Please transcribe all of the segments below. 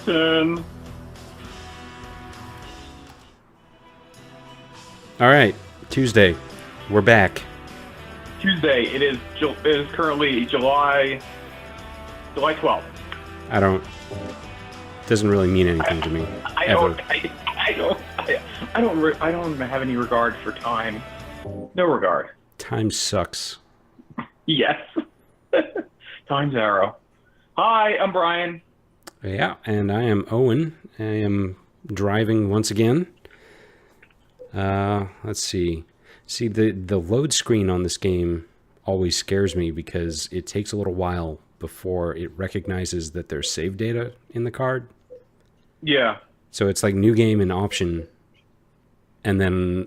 Justin. All right, Tuesday. We're back. Tuesday. It is currently July 12th. I don't. Doesn't really mean anything to me. I ever. don't have any regard for time. No regard. Time sucks. Yes. Time's arrow. Hi, I'm Brian. Yeah, and I am Owen. I am driving once again. Let's see. See, the load screen on this game always scares me because it takes a little while before it recognizes that there's save data in the card. Yeah. So it's like new game and option, and then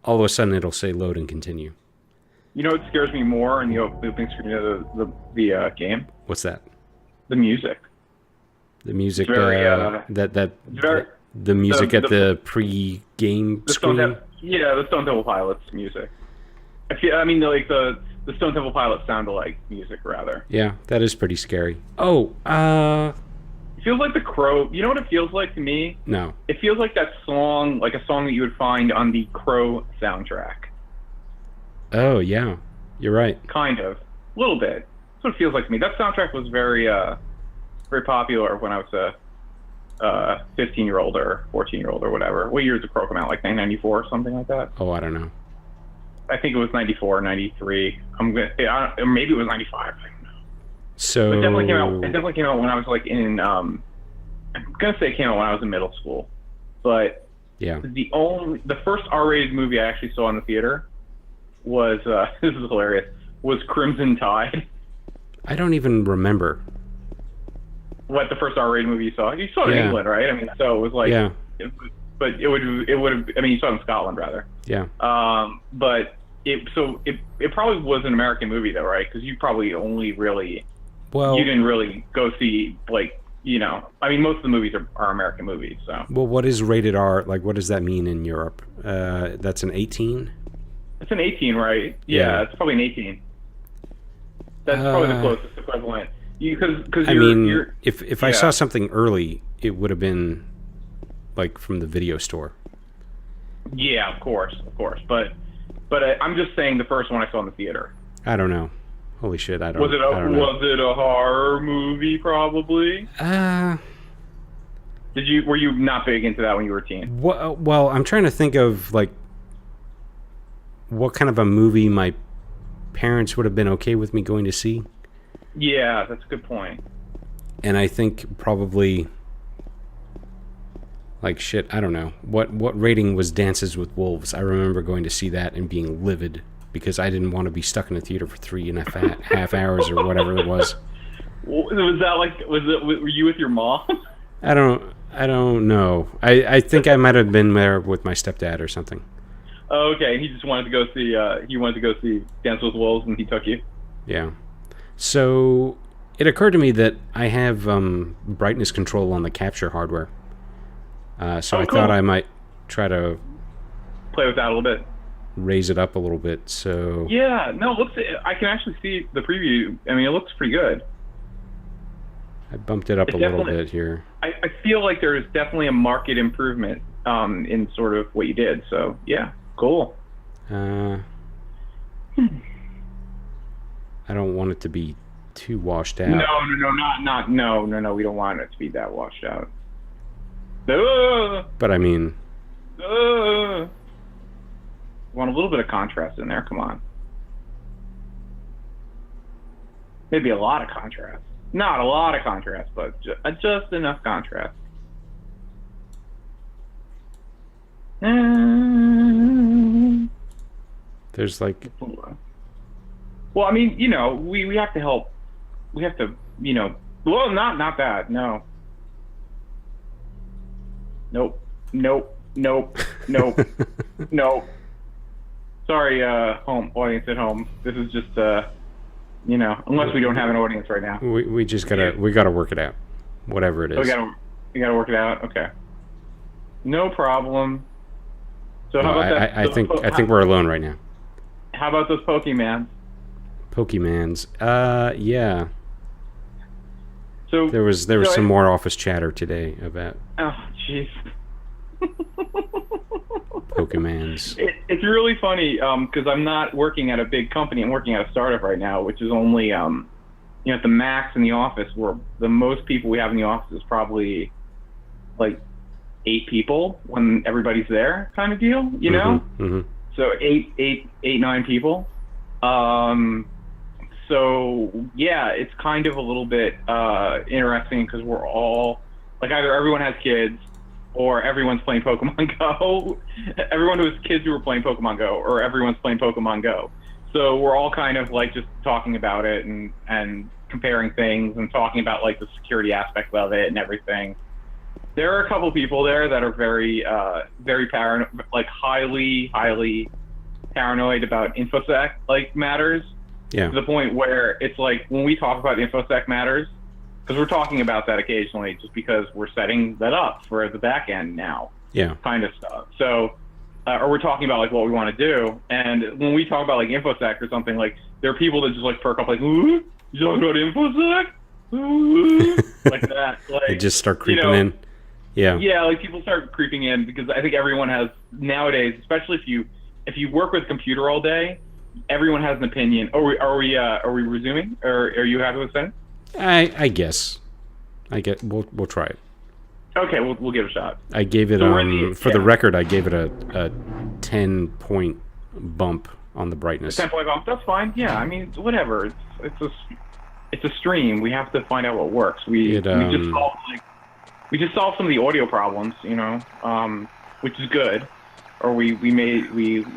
all of a sudden it'll say load and continue. You know what scares me more in the opening screen of the game? What's that? The music. The music, very, the music at the pre-game screen. The Stone Temple Pilots music. The Stone Temple Pilots sound alike music rather. Yeah, that is pretty scary. Oh, it feels like The Crow. You know what it feels like to me? No. It feels like that song, like a song that you would find on the Crow soundtrack. Oh yeah, you're right. Kind of, a little bit. That's what it feels like to me. That soundtrack was very popular when I was a 15-year-old or 14-year-old or whatever. What year did The Crow come out? Like 1994 or something like that? Oh, I don't know. I think it was 94, 93. Or maybe it was 95. I don't know. So But it definitely came out when I was like in. I'm gonna say it came out when I was in middle school, but yeah, the first R-rated movie I actually saw in the theater was this is hilarious. Was Crimson Tide. I don't even remember. What, the first R-rated movie you saw? You saw it in England, right? I mean, so it was like. Yeah. But it would have. I mean, you saw it in Scotland rather. Yeah. But it probably was an American movie though, right? Because you probably only really. Well, you didn't really go see, like, I mean, most of the movies are American movies, so. Well, what is rated R? Like, what does that mean in Europe? That's an 18? It's an 18, right? Yeah, it's probably an 18. That's probably the closest equivalent. If I saw something early, it would have been, like, from the video store. Yeah, of course. But I'm just saying the first one I saw in the theater. I don't know. Holy shit, I don't know. Was it a horror movie, probably? Were you not big into that when you were a teen? Well, I'm trying to think of, like, what kind of a movie my parents would have been okay with me going to see. Yeah, that's a good point. And I think probably, like, shit, I don't know. What rating was Dances with Wolves? I remember going to see that and being livid because I didn't want to be stuck in a theater for 3.5 hours or whatever it was. Was that like, were you with your mom? I don't know. I think I might have been there with my stepdad or something. Oh, okay. He just wanted to go see. He wanted to go see Dance with Wolves, and he took you. Yeah. So it occurred to me that I have brightness control on the capture hardware. So I thought I might try to play with that a little bit. Raise it up a little bit. So yeah, no, I can actually see the preview. I mean, it looks pretty good. I bumped it up a little bit here. I feel like there is definitely a market improvement in sort of what you did. So yeah, cool. I don't want it to be too washed out. No. We don't want it to be that washed out. But I mean, want a little bit of contrast in there. Come on. Maybe a lot of contrast. Not a lot of contrast, but just enough contrast. There's like. Well, I mean, we have to help. We have to, Well, not bad. No. Nope. Nope. Sorry, audience at home. This is just, unless we don't have an audience right now. We just gotta work it out, whatever it is. We gotta work it out. Okay. No problem. So how about that? I think we're alone right now. How about those Pokemans? Pokemans. Yeah. So There was some more office chatter today about oh, jeez. Pokemans. It's really funny because I'm not working at a big company. I'm working at a startup right now, which is only at the max in the office. Where the most people we have in the office is probably like 8 people when everybody's there, kind of deal. You know, so 9 people. So yeah, it's kind of a little bit interesting because we're all like either everyone has kids or everyone's playing Pokemon Go. Everyone who has kids who are playing Pokemon Go, or everyone's playing Pokemon Go. So we're all kind of like just talking about it and comparing things and talking about like the security aspect of it and everything. There are a couple people there that are very paranoid, like highly paranoid about InfoSec like matters. Yeah. To the point where it's like when we talk about InfoSec matters, because we're talking about that occasionally just because we're setting that up for the back end now. Yeah. Kind of stuff. So, or we're talking about like what we want to do. And when we talk about like InfoSec or something, like there are people that just like perk up like, ooh, you talking about InfoSec? Ooh, like that. Like, they just start creeping in. Yeah. Yeah, like people start creeping in because I think everyone has nowadays, especially if you work with a computer all day, everyone has an opinion. Are we resuming? Or are you happy with that? I guess. We'll try it. Okay, we'll give it a shot. I gave it So for the record. I gave it a 10-point bump on the brightness. 10-point bump. That's fine. Yeah, I mean whatever. It's a stream. We have to find out what works. We just solved some of the audio problems, you know, which is good. Or we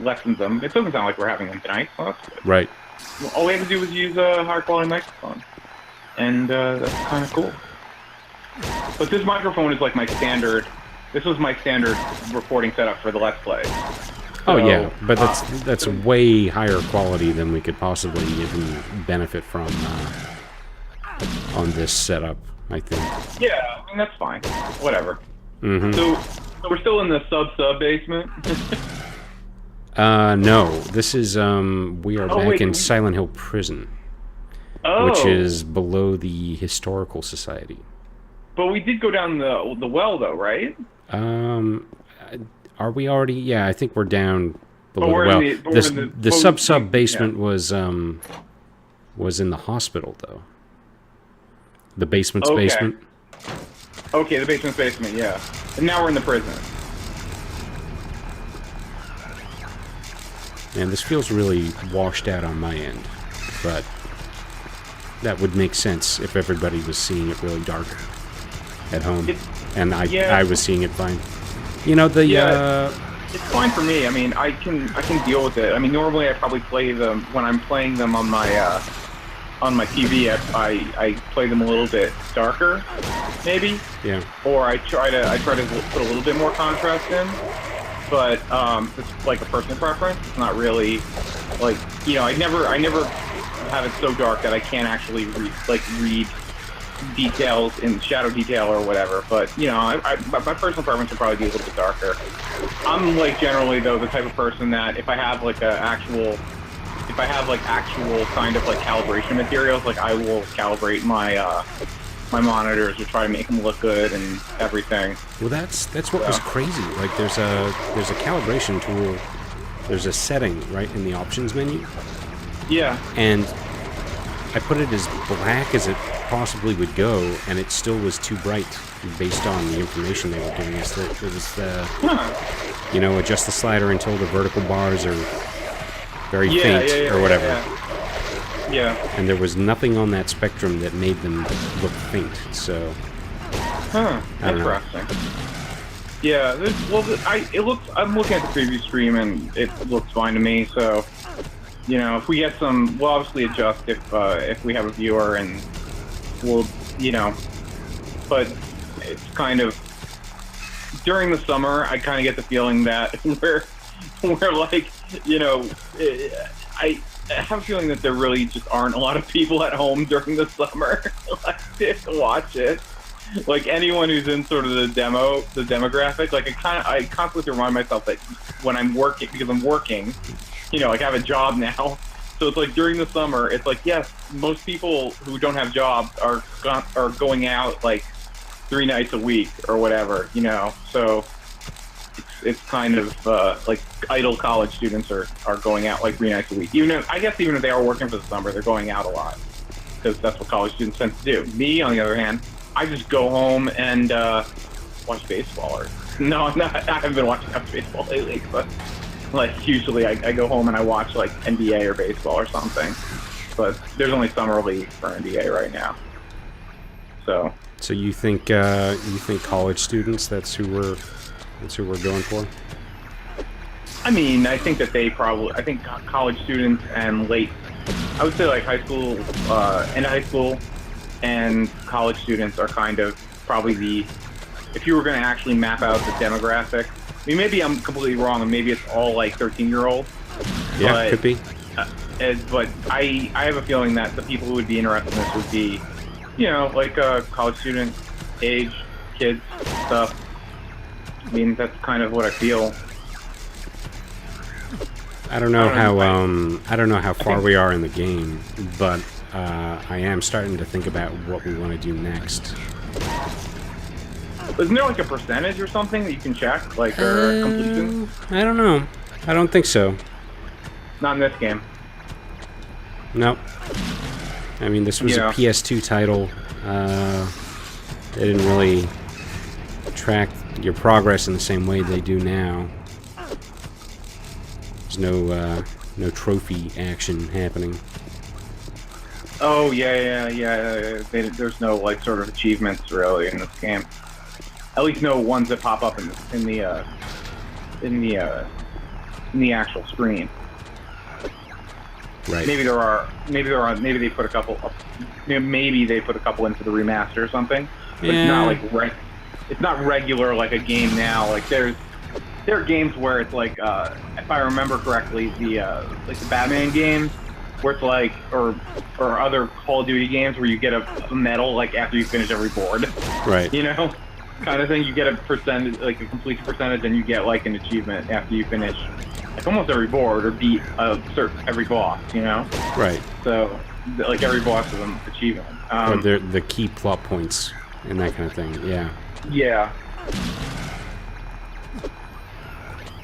lessened them. It doesn't sound like we're having them tonight. So that's good. Right. All we had to do was use a higher quality microphone, and that's kind of cool. But this microphone is like my standard. This was my standard recording setup for the Let's Play. Oh yeah, but that's way higher quality than we could possibly even benefit from on this setup, I think. Yeah, I mean that's fine. Whatever. Mm-hmm. So we're still in the sub basement. No, this is we are back in Silent Hill Prison, which is below the Historical Society. But we did go down the well though, right? Are we already? Yeah, I think we're down below the well. The sub basement was in the hospital though. The basement's basement. Okay, the basement's basement, yeah. And now we're in the prison. Man, this feels really washed out on my end, but that would make sense if everybody was seeing it really dark at home, and I was seeing it fine. You know, it's fine for me. I mean, I can deal with it. I mean, normally I probably play them when I'm playing them on my TV. I play them a little bit darker, maybe. Yeah. Or I try to put a little bit more contrast in. But it's like a personal preference. It's not really like, you know, I never have it so dark that I can't actually read details in shadow detail or whatever. But you know, my personal preference would probably be a little bit darker. I'm like generally though the type of person that if I have like actual kind of like calibration materials, like I will calibrate my my monitors to try to make them look good and everything. Well, that's what was crazy. Like there's a calibration tool. There's a setting right in the options menu. Yeah. And I put it as black as it possibly would go, and it still was too bright based on the information they were giving us. It was you know, adjust the slider until the vertical bars are very faint or whatever. Yeah. And there was nothing on that spectrum that made them look faint, so... Interesting. Yeah, I'm looking at the preview stream and it looks fine to me, so... You know, if we get some... We'll obviously adjust if we have a viewer and we'll, you know... But it's kind of... During the summer, I kind of get the feeling that we're like, you know... I have a feeling that there really just aren't a lot of people at home during the summer to watch it. Like anyone who's in sort of the demographic, like I constantly remind myself that when I'm working, because I'm working, you know, like I have a job now, So it's like during the summer, it's like, yes, most people who don't have jobs are going out like 3 nights a week or whatever, you know. So it's kind of like idle college students are going out like 3 nights a week. Even if they are working for the summer, they're going out a lot because that's what college students tend to do. Me, on the other hand, I just go home and watch baseball. I haven't been watching much baseball lately, but like usually I go home and I watch like NBA or baseball or something. But there's only summer league for NBA right now. So you think college students that's who we're going for? I mean, I think college students and I would say like high school and college students are kind of probably if you were going to actually map out the demographic. I mean, maybe I'm completely wrong, and maybe it's all like 13-year-olds. Yeah, could be. But I have a feeling that the people who would be interested in this would be, you know, like college student age kids stuff. I mean, that's kind of what I feel. I don't know how far we are in the game, but I am starting to think about what we want to do next. Isn't there like a percentage or something that you can check, like or completion? I don't know. I don't think so. Not in this game. Nope. I mean, this was a PS2 title. They didn't really track your progress in the same way they do now. There's no trophy action happening. Oh yeah. There's no like sort of achievements really in this game. At least no ones that pop up in the actual screen. Right. Maybe there are. Maybe they put a couple up. Maybe they put a couple into the remaster or something. But it's not like it's not regular like a game now. Like there are games where it's like if I remember correctly, the Batman games where it's like or other Call of Duty games where you get a medal like after you finish every board. Right. You know, kind of thing. You get a percentage, like a complete percentage, and you get like an achievement after you finish like almost every board or beat every boss. You know. Right. So like every boss is an achievement. Or they're the key plot points and that kind of thing. Yeah. Yeah.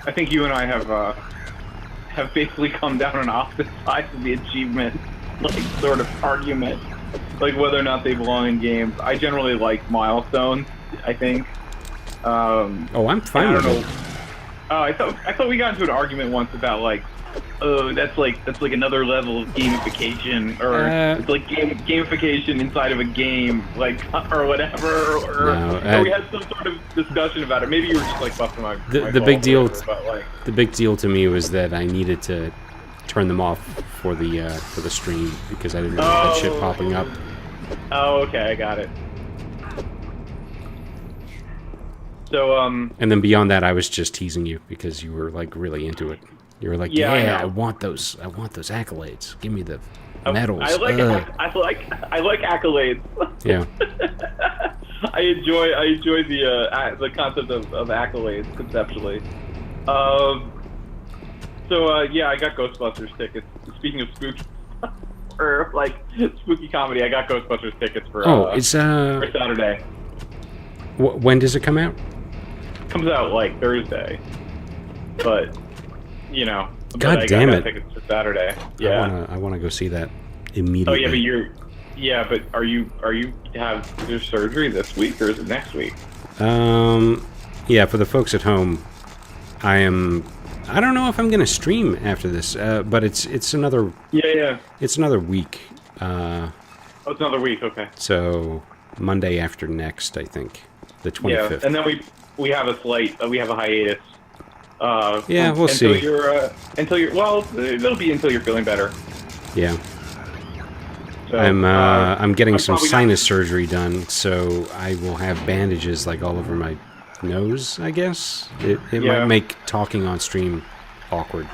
I think you and I have basically come down on opposite sides of the achievement, like sort of argument, like whether or not they belong in games. I generally like milestones. I think. I'm fine with it. I thought we got into an argument once about like, that's like another level of gamification, or it's like gamification inside of a game, like or whatever. Or we had some sort of discussion about it. Maybe you were just like busting my the big deal. The big deal to me was that I needed to turn them off for the stream because I didn't want that shit popping up. Oh, okay, I got it. So and then beyond that, I was just teasing you because you were like really into it. You were like, yeah, I want those accolades. Give me the medals. I like accolades. Yeah. I enjoy the concept of accolades conceptually. I got Ghostbusters tickets. Speaking of spooky or like spooky comedy, I got Ghostbusters tickets for for Saturday. When does it come out? Comes out like Thursday, but you know. God damn it! Tickets for Saturday. Yeah. I wanna go see that immediately. Oh yeah, but are you have your surgery this week or is it next week? Yeah, for the folks at home, I don't know if I'm gonna stream after this, but it's another. Yeah. It's another week. It's another week. Okay. So Monday after next, I think, the 25th. Yeah, and then we have a hiatus. We'll see. It'll be until you're feeling better. Yeah. So, I'm getting some sinus surgery done, so I will have bandages like all over my nose, I guess. It might make talking on stream awkward.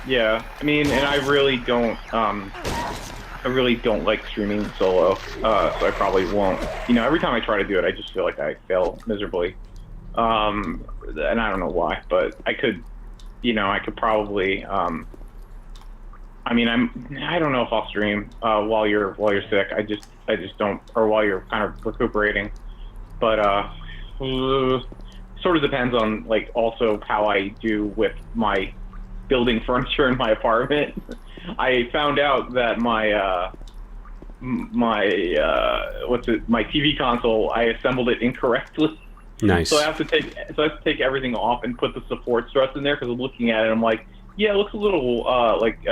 Yeah, I mean, and I really don't like streaming solo, so I probably won't. You know, every time I try to do it, I just feel like I fail miserably. And I don't know why, but I could probably, I mean, I don't know if I'll stream while you're sick. I just don't, or while you're kind of recuperating. But sort of depends on like also how I do with my building furniture in my apartment. I found out that my my TV console, I assembled it incorrectly. Nice. So I have to take everything off and put the support struts in there because I'm looking at it. I'm like, yeah, it looks a little like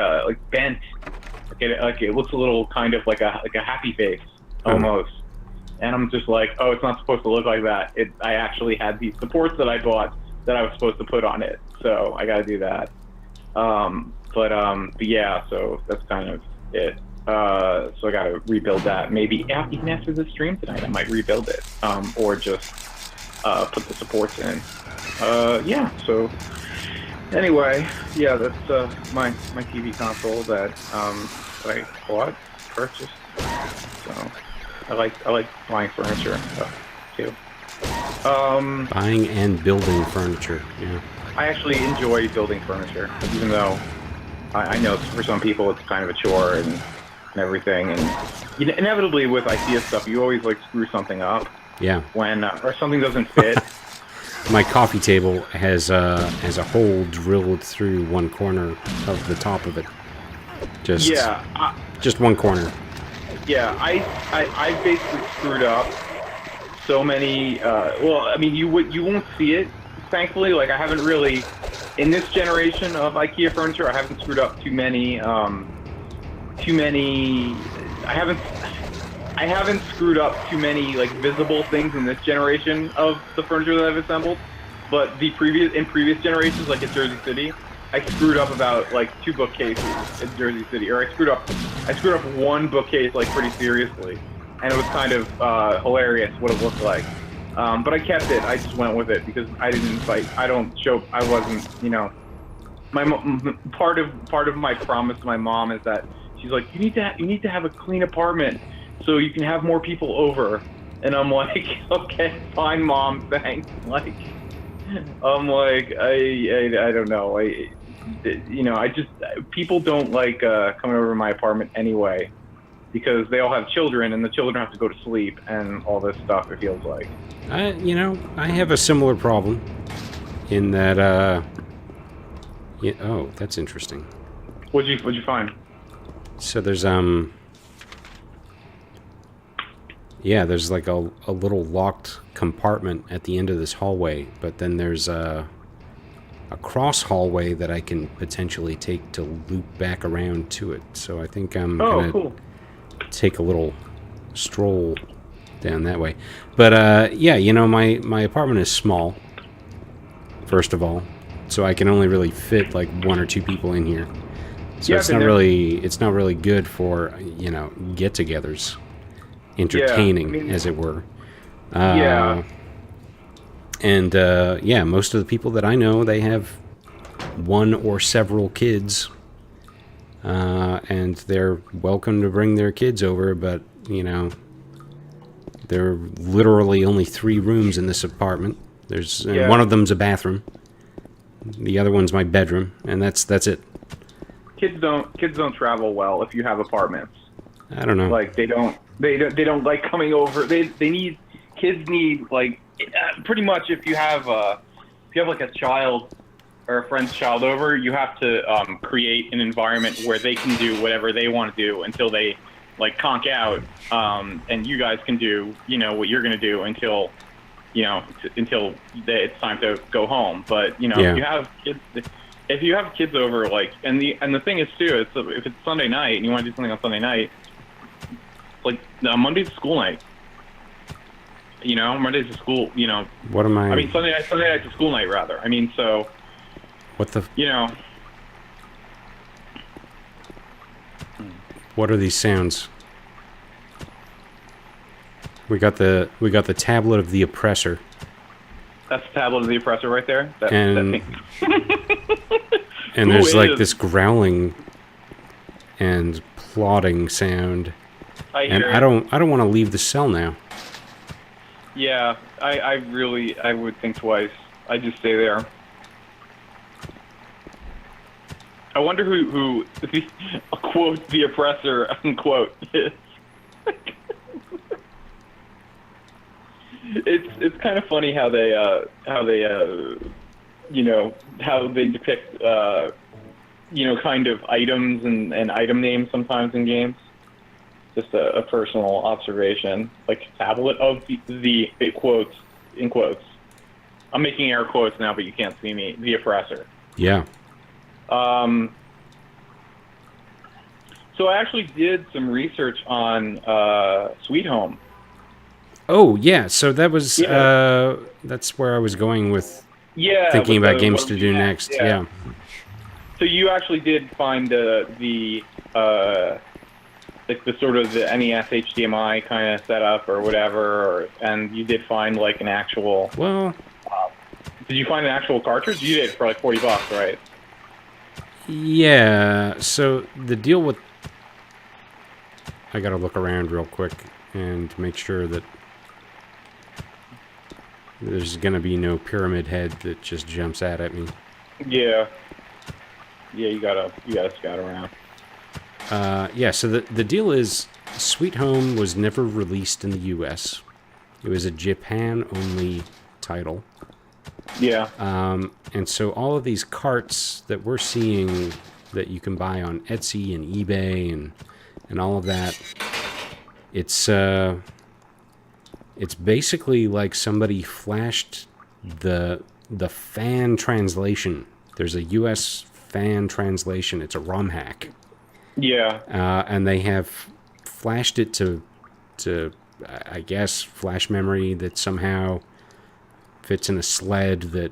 bent. Like it looks a little kind of like a happy face almost. And I'm just like, oh, it's not supposed to look like that. I actually had these supports that I bought that I was supposed to put on it, so I got to do that. But yeah, so that's kind of it. So I got to rebuild that. Maybe even after the stream tonight, I might rebuild it, or just put the supports in. Yeah. So anyway, yeah, that's my TV console that I purchased. So. I like buying furniture and stuff too. Buying and building furniture, yeah. I actually enjoy building furniture, even though I know for some people it's kind of a chore and everything. And inevitably with IKEA stuff, you always like screw something up. Yeah. When or something doesn't fit. My coffee table has a hole drilled through one corner of the top of it. Just one corner. Yeah, I basically screwed up so many. Well, I mean, you won't see it, thankfully. Like I haven't really, in this generation of IKEA furniture, I haven't screwed up too many. I haven't screwed up too many like visible things in this generation of the furniture that I've assembled. But in previous generations, like at Jersey City, I screwed up about like 2 bookcases in Jersey City, or I screwed up one bookcase like pretty seriously, and it was kind of hilarious what it looked like. But I kept it. I just went with it because I wasn't, my part of my promise to my mom is that she's like, you need to have a clean apartment so you can have more people over, and I'm like, okay, fine, Mom, thanks. Like, I'm like, I don't know. People don't like coming over to my apartment anyway because they all have children and the children have to go to sleep and all this stuff, it feels like. I have a similar problem in that, oh, that's interesting. What'd you find? So there's, there's like a little locked compartment at the end of this hallway, but then there's a cross hallway that I can potentially take to loop back around to it. So I think I'm gonna take a little stroll down that way. But my apartment is small, first of all, so I can only really fit like 1 or 2 people in here. So it's not really good for get-togethers, entertaining as it were. And most of the people that I know, they have 1 or several kids, and they're welcome to bring their kids over, but there are literally only 3 rooms in this apartment. And one of them's a bathroom. The other one's my bedroom, and that's it. Kids don't travel well if you have apartments. I don't know. Like they don't like coming over. Kids need like pretty much if you have like a child or a friend's child over, you have to create an environment where they can do whatever they want to do until they like conk out, and you guys can do what you're gonna do until it's time to go home. But if you have kids over, like, and the thing is too, if it's Sunday night and you want to do something on Sunday night, like Monday's school night. Monday's a school. What am I? I mean, Sunday night's a school night, rather. I mean, so. What the? What are these sounds? We got the tablet of the oppressor. That's the tablet of the oppressor right there. And there's like this growling and plodding sound. I don't want to leave the cell now. Yeah, I would think twice. I just stay there. I wonder who quote the oppressor unquote is. It's kind of funny how they how they depict kind of items and item names sometimes in games. Just a personal observation, like tablet of the quotes in quotes. I'm making air quotes now, but you can't see me. The oppressor. Yeah. So I actually did some research on Sweet Home. Oh yeah, so that was that's where I was going with thinking about games to do next. Yeah. So you actually did find the sort of the NES HDMI kind of setup or whatever, and you did find like an actual. Well, did you find an actual cartridge? You did for like $40, right? Yeah. So the deal with, I gotta look around real quick and make sure that there's gonna be no pyramid head that just jumps out at me. Yeah. Yeah, you gotta scout around. Yeah, so the deal is Sweet Home was never released in the US. It was a Japan-only title. Yeah. And so all of these carts that we're seeing that you can buy on Etsy and eBay and all of that, it's basically like somebody flashed the fan translation. There's a US fan translation. It's a ROM hack. Yeah. And they have flashed it to I guess flash memory that somehow fits in a sled that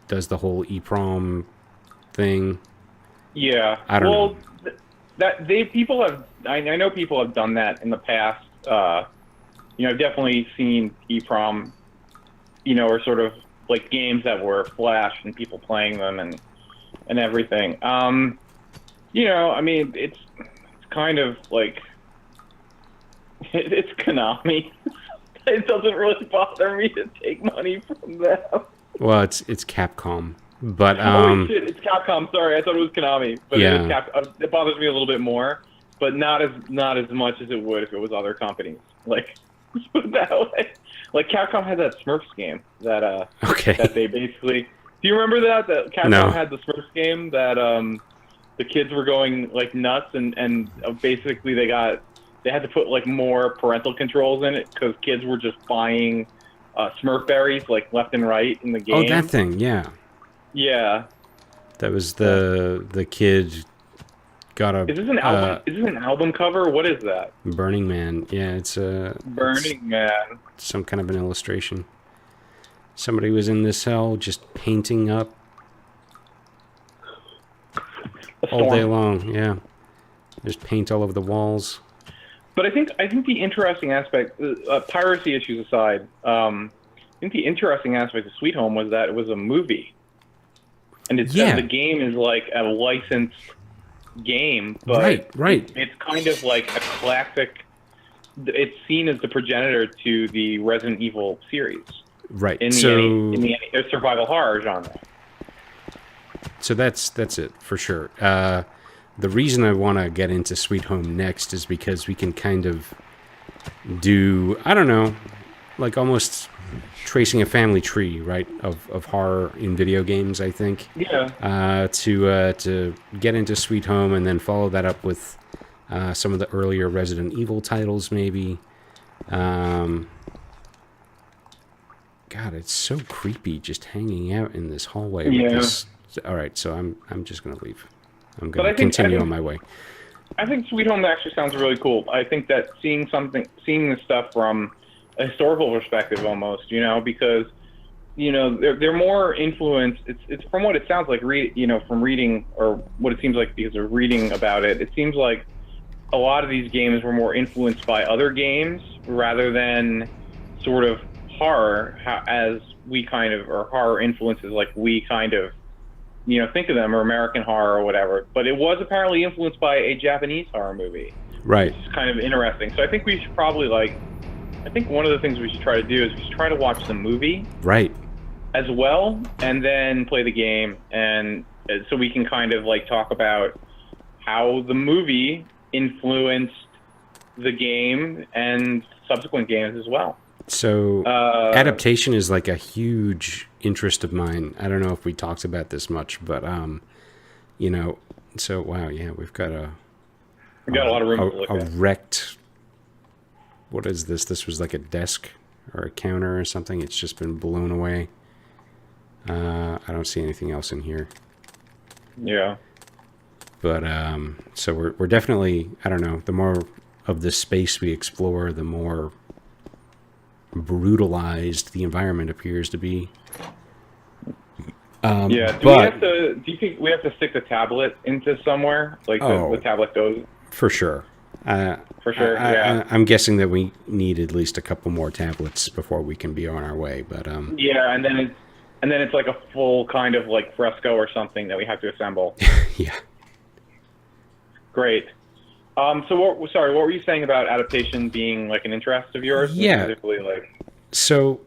does the whole EEPROM thing. Yeah. I don't know. I know people have done that in the past. I've definitely seen EEPROM, or sort of like games that were flashed and people playing them and everything. I mean, it's kind of like it's Konami. It doesn't really bother me to take money from them. Well, it's Capcom, but oh shit, it's Capcom. Sorry, I thought it was Konami, but yeah. It bothers me a little bit more, but not as much as it would if it was other companies. Like, let's put it that way. Like Capcom had that Smurfs game that that they basically. Do you remember that Capcom had the Smurfs game that the kids were going like nuts and basically they had to put like more parental controls in it because kids were just buying Smurf berries like left and right in the game. Oh, that thing, yeah. Yeah. That was the kid got a. Is this an album? Is this an album cover? What is that? Burning Man. Yeah, it's a. Burning Man. Some kind of an illustration. Somebody was in this cell just painting up all day long. Yeah, there's paint all over the walls. But I think the interesting aspect, piracy issues aside, I think the interesting aspect of Sweet Home was that it was a movie, and the game is like a licensed game, but right. It's kind of like a classic. It's seen as the progenitor to the Resident Evil series. Right. In the survival horror genre. So that's it for sure. The reason I want to get into Sweet Home next is because we can kind of do, I don't know, like almost tracing a family tree, right, of horror in video games, I think. Yeah. To get into Sweet Home and then follow that up with some of the earlier Resident Evil titles, maybe. God, it's so creepy just hanging out in this hallway. Yeah. With this. All right, so I'm just gonna leave. I'm gonna continue on my way. I think Sweet Home actually sounds really cool. I think that seeing this stuff from a historical perspective, almost, because they're more influenced. It's from what it sounds like, from reading or what it seems like because of reading about it. It seems like a lot of these games were more influenced by other games rather than sort of horror, as we kind of, or horror influences like we kind of, think of them, or American horror or whatever. But it was apparently influenced by a Japanese horror movie. Right. Which is kind of interesting. So I think we should probably I think one of the things we should try to do is we should try to watch the movie. Right. As well, and then play the game and so we can kind of like talk about how the movie influenced the game and subsequent games as well. So adaptation is like a huge interest of mine. I don't know if we talked about this much, but you know, so wow, yeah, we've got a lot of room to look at. Wrecked. What is this? This was like a desk or a counter or something. It's just been blown away. I don't see anything else in here. Yeah. But so we're definitely, I don't know, the more of this space we explore, the more brutalized the environment appears to be. Yeah. Do you think we have to stick the tablet into somewhere? Like the tablet goes? For sure. For sure, yeah. I'm guessing that we need at least a couple more tablets before we can be on our way. But yeah, and then it's like a full kind of like fresco or something that we have to assemble. Yeah. Great. So what were you saying about adaptation being like an interest of yours? Yeah. So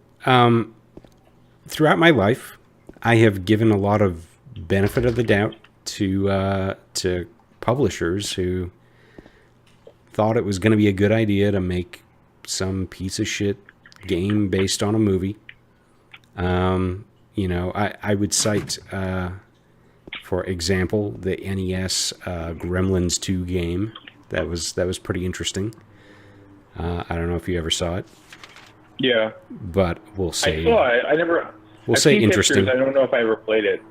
throughout my life, I have given a lot of benefit of the doubt to publishers who thought it was going to be a good idea to make some piece of shit game based on a movie. You know, I would cite, for example, the NES Gremlins 2 game. That was pretty interesting. I don't know if you ever saw it. Yeah. But we'll say... I saw it. I never... We'll say interesting. Pictures. I don't know if I ever played it.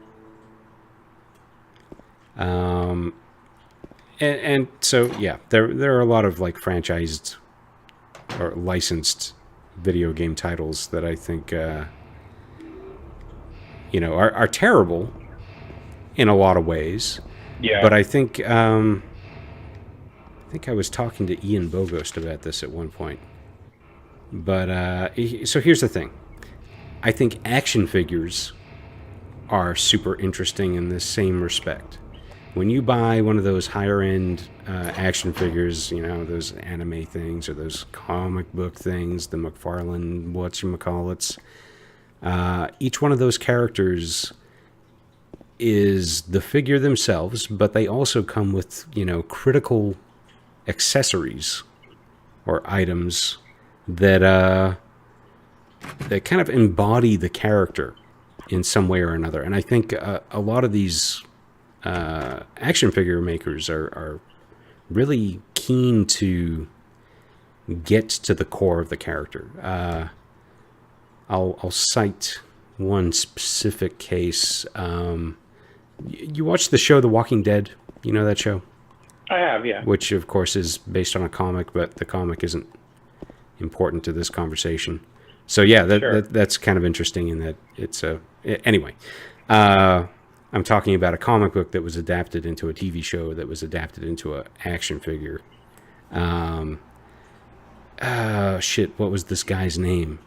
And so, yeah, there are a lot of like franchised or licensed video game titles that I think, you know, are terrible in a lot of ways. Yeah. But I think I was talking to Ian Bogost about this at one point. But so here's the thing. I think action figures are super interesting in the same respect. When you buy one of those higher-end action figures, you know, those anime things or those comic book things, the McFarlane whatchamacallits, each one of those characters is the figure themselves, but they also come with, you know, critical accessories or items that that kind of embody the character in some way or another. And I think a lot of these action figure makers are really keen to get to the core of the character. I'll cite one specific case. You watch the show The Walking Dead? You know that show? I have, yeah. Which, of course, is based on a comic, but the comic isn't important to this conversation. So, yeah, that's kind of interesting in that it's a... Anyway, I'm talking about a comic book that was adapted into a TV show that was adapted into an action figure. Shit, what was this guy's name?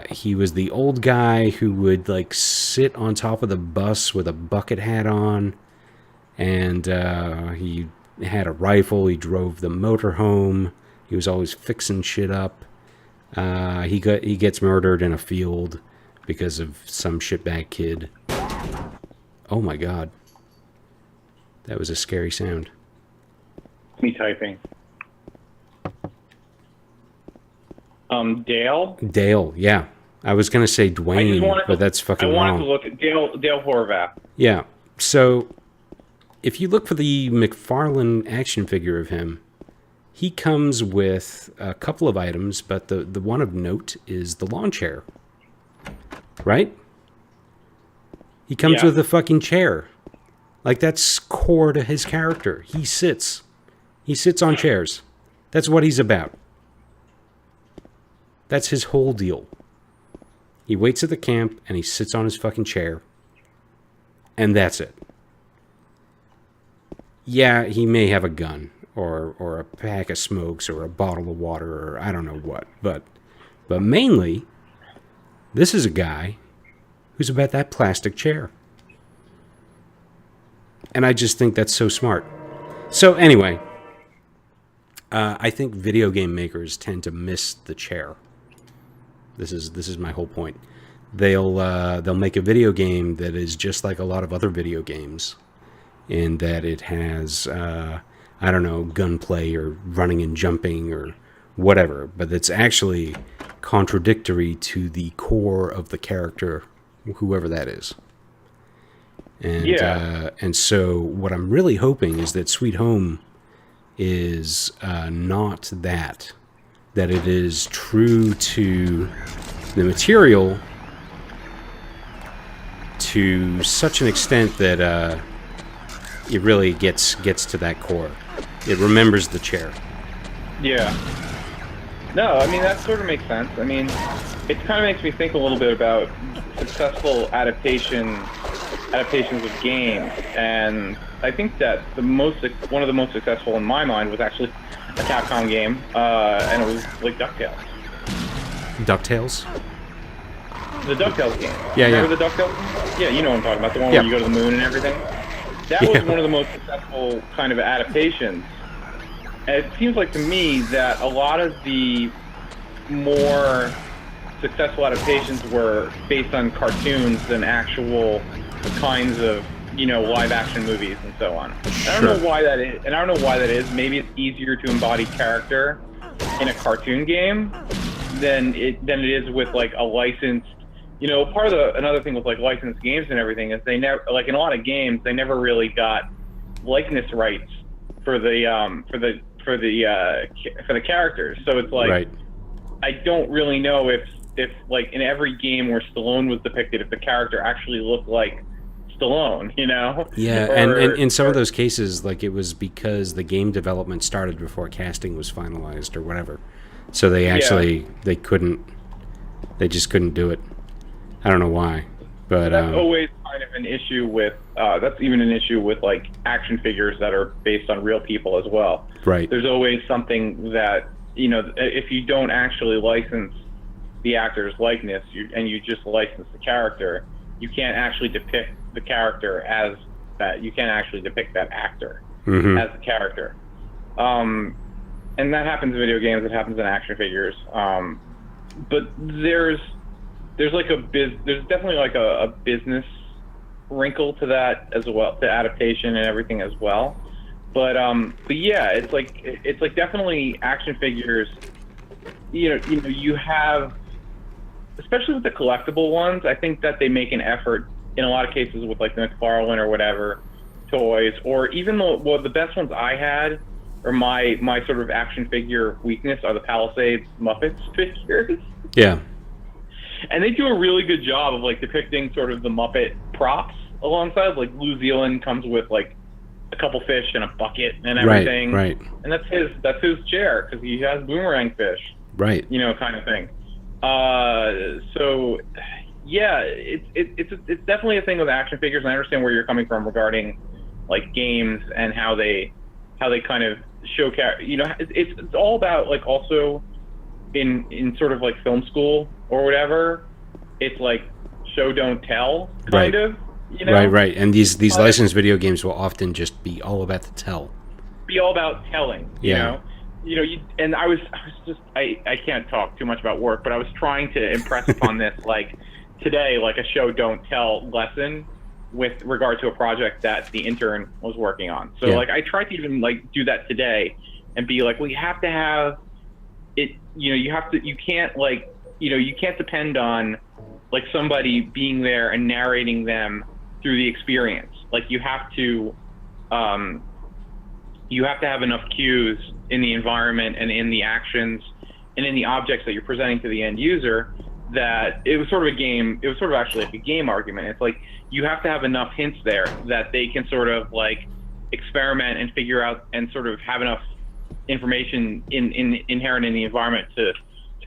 He was the old guy who would, like, sit on top of the bus with a bucket hat on, and he had a rifle. He drove the motorhome. He was always fixing shit up. He gets murdered in a field because of some shitbag kid. Oh my god. That was a scary sound. Me typing. Dale? Dale, yeah. I was going to say Dwayne, but that's fucking wrong. I wanted to look at Dale Horvath. Yeah. So, if you look for the McFarlane action figure of him, he comes with a couple of items, but the one of note is the lawn chair. Right? He comes with a fucking chair. Like, that's core to his character. He sits on chairs. That's what he's about. That's his whole deal. He waits at the camp and he sits on his fucking chair. And that's it. Yeah, he may have a gun or a pack of smokes or a bottle of water or I don't know what. But mainly, this is a guy who's about that plastic chair. And I just think that's so smart. So anyway, I think video game makers tend to miss the chair. This is my whole point. they'll make a video game that is just like a lot of other video games, in that it has I don't know, gunplay or running and jumping or whatever, but it's actually contradictory to the core of the character, whoever that is. And and so what I'm really hoping is that Sweet Home is not that it is true to the material to such an extent that it really gets to that core. It remembers the chair. Yeah. No, I mean, that sort of makes sense. I mean, it kind of makes me think a little bit about successful adaptations of games, and I think that one of the most successful in my mind was actually a Capcom game, and it was like DuckTales. DuckTales? The DuckTales game. Yeah, Remember the DuckTales game? Yeah, you know what I'm talking about, the one where you go to the moon and everything? That was one of the most successful kind of adaptations. And it seems like to me that a lot of the more successful adaptations were based on cartoons than actual kinds of, live action movies and so on. I don't know why that is, and I don't know why that is. Maybe it's easier to embody character in a cartoon game than it is with like a licensed. Another thing with like licensed games and everything is they never, like in a lot of games, they never really got likeness rights for the characters. So it's like, right. I don't really know if like in every game where Stallone was depicted, if the character actually looked like Stallone, Yeah, and in some of those cases, like it was because the game development started before casting was finalized or whatever. So they actually they just couldn't do it. I don't know why, but that's always kind of an issue with. That's even an issue with like action figures that are based on real people as well. Right. There's always something that if you don't actually license the actor's likeness and you just license the character, you can't actually depict the character as that. You can't actually depict that actor as the character. And that happens in video games. It happens in action figures. But there's definitely like a business wrinkle to that as well, to adaptation and everything as well. But yeah, it's like definitely action figures. You have, especially with the collectible ones, I think that they make an effort in a lot of cases with like the McFarlane or whatever toys, or even the best ones I had, or my sort of action figure weakness are the Palisades Muppets figures. Yeah. And they do a really good job of like depicting sort of the Muppet props alongside. Like New Zealand comes with like a couple fish and a bucket and everything. Right. And that's his chair because he has boomerang fish. Right. Kind of thing. So yeah, it's definitely a thing with action figures, and I understand where you're coming from regarding like games and how they kind of show it's all about like also in sort of like film school or whatever, it's like show don't tell kind of, Right. And these licensed video games will often just be all about the tell. Be all about telling, and I was just I can't talk too much about work, but I was trying to impress upon this like today, like a show don't tell lesson with regard to a project that the intern was working on. So like I tried to even like do that today and be like, well, you have to have it, you can't depend on like somebody being there and narrating them through the experience. Like you have to have enough cues in the environment and in the actions and in the objects that you're presenting to the end user that it was sort of actually like a game argument. It's like you have to have enough hints there that they can sort of like experiment and figure out and sort of have enough information inherent in the environment to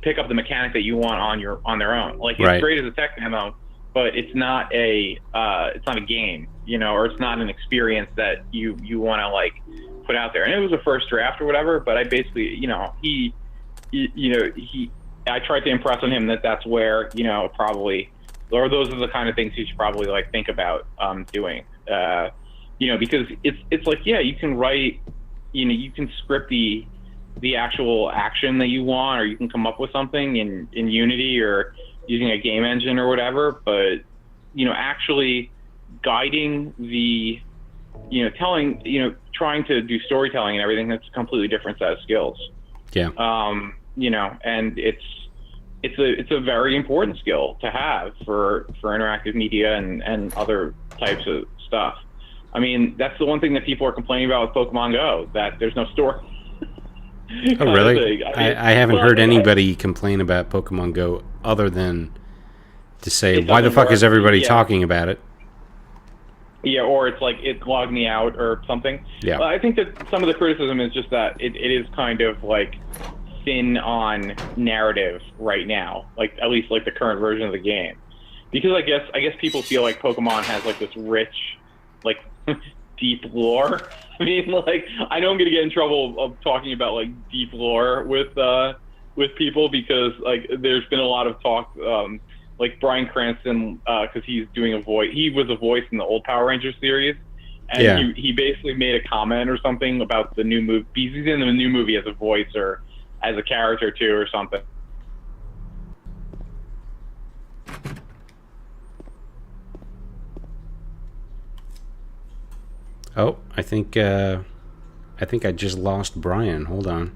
pick up the mechanic that you want on their own. Like it's great as a tech demo, but it's not a game, or it's not an experience that you want to like put out there. And it was a first draft or whatever, but I basically, I tried to impress on him that that's where, probably, or those are the kind of things he should probably like think about doing, because it's like, yeah, you can write, you can script the actual action that you want, or you can come up with something in Unity or using a game engine or whatever, but actually guiding the, telling, trying to do storytelling and everything, that's a completely different set of skills. Yeah. And it's a very important skill to have for interactive media and other types of stuff. I mean, that's the one thing that people are complaining about with Pokemon Go, that there's no story. Oh, really? I haven't heard anybody complain about Pokemon Go other than to say, why the fuck is everybody talking about it? Yeah, or it's like, it logged me out or something. Yeah. I think that some of the criticism is just that it is kind of like thin on narrative right now, like at least like the current version of the game. Because I guess people feel like Pokemon has like this rich, like deep lore. I mean, like, I know I'm gonna get in trouble of talking about like deep lore with people, because like there's been a lot of talk, like Bryan Cranston, because he's doing a voice. He was a voice in the old Power Rangers series, and he basically made a comment or something about the new movie. He's in the new movie as a voice or as a character too, or something. Oh, I think I just lost Brian. Hold on.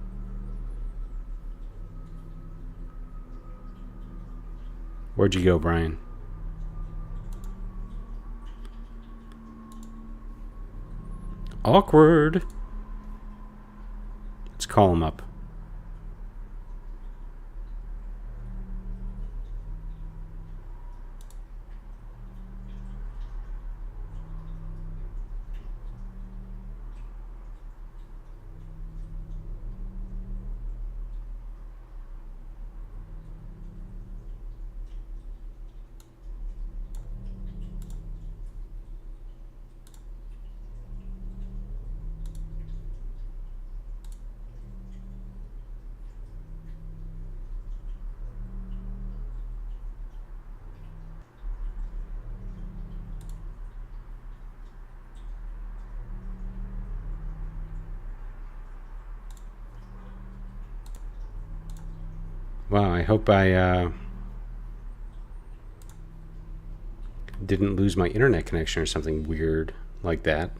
Where'd you go, Brian? Awkward. Let's call him up. Wow, I hope I didn't lose my internet connection or something weird like that.